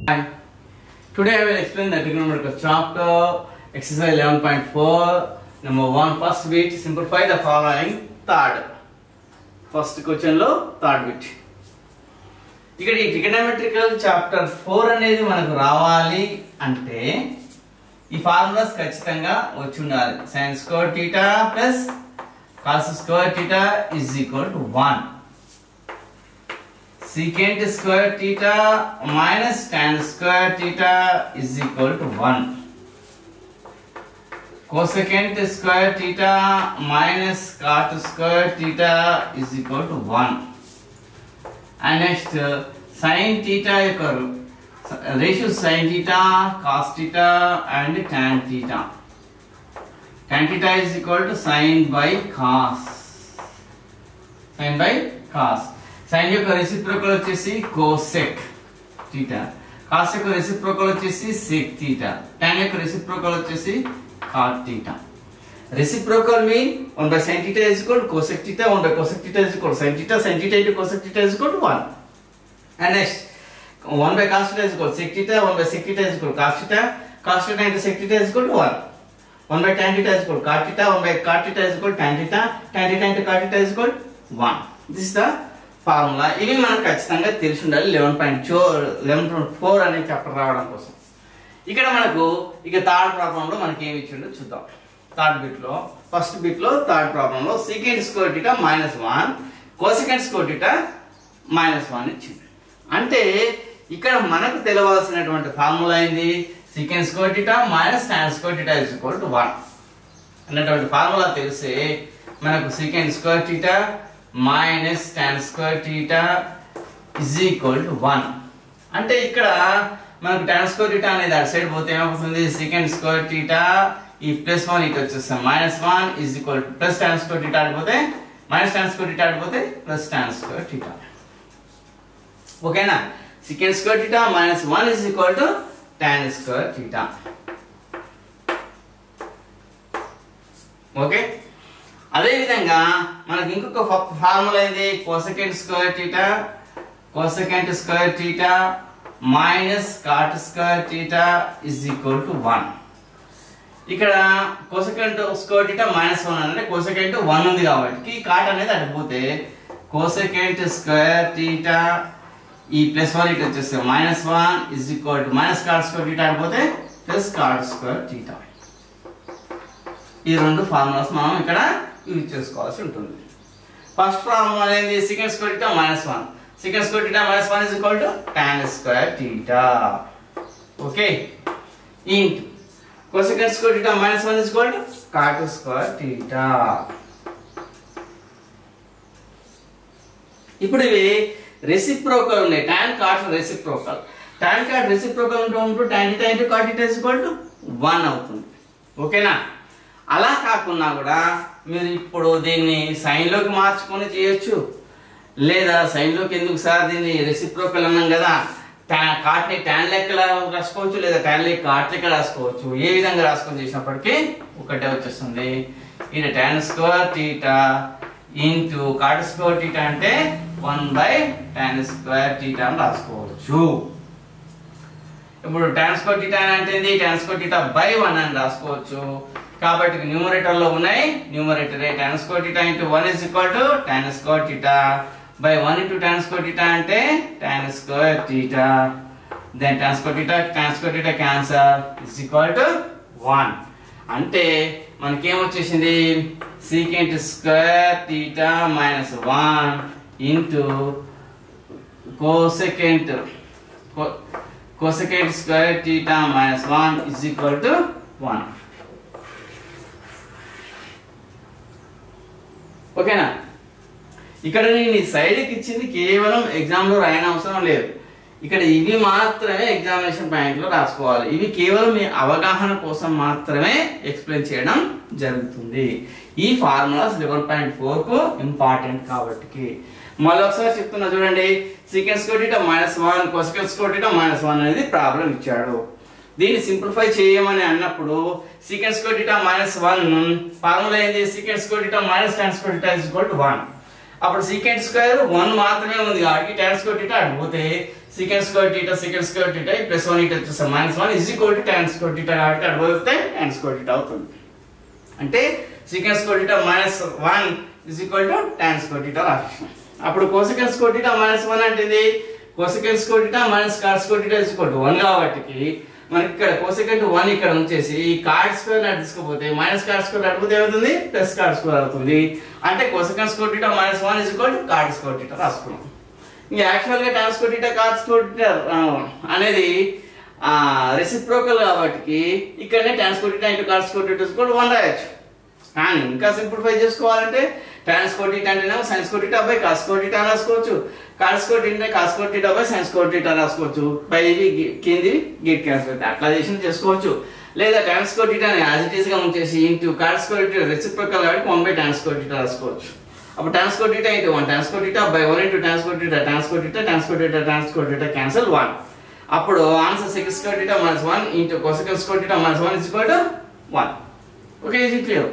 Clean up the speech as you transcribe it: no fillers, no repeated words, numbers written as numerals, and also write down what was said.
Hi. Today I will explain the trigonometrical chapter, exercise 11.4. Number 1, first bit, simplify the following. Third. First question lo third bit. ఇక్కడ ఈ ట్రిగోనోమెట్రికల్ chapter 4 అనేది మనకు రావాలి అంటే ఈ formulas ఖచ్చితంగా వచ్చి ఉండాలి. sin square theta plus cos square theta is equal to 1. Secant square theta minus tan square theta is equal to 1. Cosecant square theta minus cot square theta is equal to 1. And next sin theta ratio sin theta, cos theta and tan theta. Tan theta is equal to sin by cos. Sin by cos. Sin యొక్క reciprocal వచ్చేసి cosec theta. Cos యొక్క reciprocal వచ్చేసి sec theta. Tan యొక్క reciprocal వచ్చేసి cot theta. Reciprocal mean 1 by sin theta is equal to cosec theta, 1 by cosec theta is equal to sin theta into cosec theta is equal to 1. And next 1 by cos theta is equal to sec theta, 1 by sec theta is equal to cos theta into sec theta is equal to 1. 1 by tan theta is equal to cot theta, 1 by cot theta is equal to tan theta into cot theta is equal to 1. This is the formula. ఇవి మనకు ఖచ్చితంగా తెలిసి ఉండాలి 11.4 అనే chapter రావడం కోసం. ఇక్కడ మనకు ఇక థర్డ్ ప్రాబ్లంలో మనకి ఏమి ఇచ్చిండో చూద్దాం. థర్డ్ బిట్ లో ఫస్ట్ బిట్ లో థర్డ్ ప్రాబ్లంలో secant square theta -1 cosecant square theta -1 ఇచ్చింది. అంటే ఇక్కడ మనకు తెలవాల్సినటువంటి ఫార్ములా ఏంది? secant square theta minus tan square theta is equal to 1 అన్నటువంటి ఫార్ములా తెలిస్తే మనకు secant square theta minus tan square theta is equal to 1. అంటే ఇక్కడ మనకు tan square theta అనేది అటు సైడ్ పోతే ఏమవుతుంది? secant square theta ఈ +1 ఇటు వచ్చేస్తాం -1 is equal to plus tan square theta అడిపోతే minus tan square theta అడిపోతే plus tan square theta. ఓకేనా? secant square theta -1 is equal to tan square theta. Okay, అదే విధంగా మనకి ఇంకొక ఫార్ములా ఏంది? cosecant square theta minus cot square theta is equal to 1. ఇక్కడ cosecant square theta -1 అంటే cosecant 1 ఉంది కాబట్టి కాట్ అనేది అడిపోతే cosecant square theta ఈ +1 ఇటు వచ్చేస్తే -1 is equal to minus cot square theta అడిపోతే plus cot square theta. ఈ రెండు ఫార్ములాస్ మనం ఇక్కడ యూజ్ చేసుకోవాల్సి ఉంటుంది. ఫస్ట్ ఫార్ములా అనేది secant square theta -1. secant square theta -1 is equal to tan square theta. Okay, into cosecant square theta -1 is equal to cot square theta. ఇప్పుడు ఇవి reciprocal ఉన్నాయి. tan cot reciprocal. tan cot reciprocal ఉంటూ tan theta into cot theta is equal to 1 అవుతుంది. ఓకేనా? అలా కాకుండా కూడా మీరు ఇప్పుడు దీన్ని సైన్ లోకి మార్చుకొని చేయొచ్చు, లేదా సైన్ లోకి ఎందుకు సార్ దీన్ని రెసిప్రోకల్ అన్నాం కదా, కాట్ ని tan లెక్క రాసుకోవచ్చు, లేదా tan లెక్క కాట్ లెక్క రాసుకోవచ్చు. ఏ విధంగా రాసుకొని చేసినప్పటికీ ఒకటే వచ్చేస్తుంది. ఇది tan square theta into cot square theta అంటే 1 by tan square theta అని రాసుకోవచ్చు. ఇప్పుడు tan square theta అంటే ఏంది? tan square theta by 1 అని రాసుకోవచ్చు. కాబట్టి న్యూమరేటర్ లో ఉన్నాయి, numerator tan square theta into 1 is equal to tan square theta by 1 into tan square theta అంటే tan square theta, then tan square theta cancel is equal to 1. అంటే మనకేం వచ్చేసింది? secant square theta -1 into cosecant square theta -1 is equal to 1. ఓకేనా? ఇక్కడ నేను ఈ సైడ్కి ఇచ్చింది కేవలం ఎగ్జామ్లో రాయని అవసరం లేదు. ఇక్కడ ఇవి మాత్రమే ఎగ్జామినేషన్ పాయింట్లో రాసుకోవాలి. ఇవి కేవలం మీ అవగాహన కోసం మాత్రమే ఎక్స్ప్లెయిన్ చేయడం జరుగుతుంది. ఈ ఫార్ములాస్ 11.4కు ఇంపార్టెంట్ కాబట్టి మళ్ళీ ఒకసారి చెప్తున్నా చూడండి. secant square theta -1 cosecant square theta -1 అనేది ప్రాబ్లం ఇచ్చాడు. దీన్ని సింప్లిఫై చేయమని అన్నప్పుడు secant square theta -1 ఫార్ములా ఏంది? secant square theta minus tan square theta is equal to 1. అప్పుడు secant square 1 మాత్రమే ఉంది కాబట్టి tan square theta అడిపోతే secant square theta plus 1 ఇటు వచ్చేసి minus 1 is equal to tan square theta కాబట్టి అటు పోతే tan square theta అవుతుంది. అంటే secant square theta minus 1 is equal to tan square theta రాసేసాం. అప్పుడు cosecant square theta minus 1 అంటే ఇది cosecant square theta minus cot square theta is equal to 1 కాబట్టి మనకి ఇక్కడ cosecant 1 ఇక్కడ ఉంచేసి ఈ cot square ని తీసుకపోతే minus cot square అడిగితే ఏమవుతుంది plus cot square అవుతుంది. అంటే cosecant square theta minus 1 is equal to cot square theta రాసుకున్నాం. ఇంకా యాక్చువల్ గా tan square theta cot square theta అనేది రెసిప్రోకల్ కాబట్టి ఇక్కడనే tan square theta into cot square theta is equal to 1 రాయొచ్చు. కానీ ఇంకా సింప్లిఫై చేసుకోవాలంటే tan square theta అంటేనేమో sin square theta by cos square theta రాసుకోవచ్చు. cot square theta అంటే cos square theta by sin square theta రాసుకోవచ్చు. పై కింది get cancel అట్లా చేసుకోవచ్చు. లేదా tan square theta ని యాజ్ ఇట్ ఈస్ గా ఉంచేసి into cot square theta reciprocal కాబట్టి 1 by tan square theta రాసుకోవచ్చు. అప్పుడు tan square theta into 1 tan square theta by 1 into tan square theta tan square theta tan square theta tan square theta cancel 1. అప్పుడు answer secant square theta minus 1 into cosecant square theta minus 1 is equal to 1. Okay, is it clear?